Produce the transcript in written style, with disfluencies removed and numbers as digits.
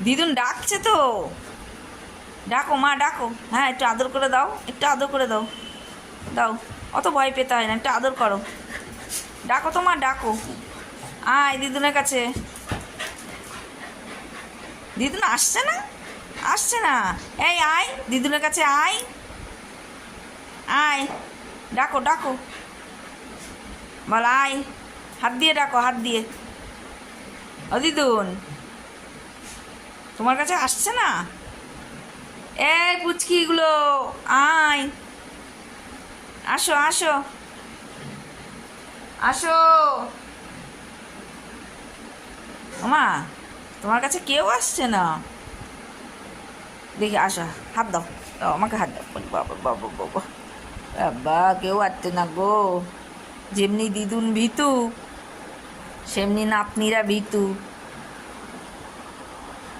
দিদুন ডাকছে তো, ডাকো মা ডাকো। হ্যাঁ একটু আদর করে দাও, একটু আদর করে দাও, দাও। অত ভয় পেতে হয় না, একটু আদর করো। ডাকো তো মা ডাকো, আয় দিদুনের কাছে। দিদুন আসছে না, আসছে না। এই আয় দিদুনের কাছে, আয় আয়, ডাকো ডাকো, বল আয়। হাত দিয়ে ডাকো, হাত দিয়ে। ও দিদুন তোমার কাছে আসছে না? এই পুচকিগুলো আয়, আসো আসো আসো। মা তোমার কাছে কেউ আসছে না দেখি, আসো হাত দাও, দাও আমাকে হাত দাও। বলি বাবা বাবা বাবা, বাবা কেউ আসছে না গো। যেমনি দিদুন ভীতু, সেমনি নাতনিরা ভীতু।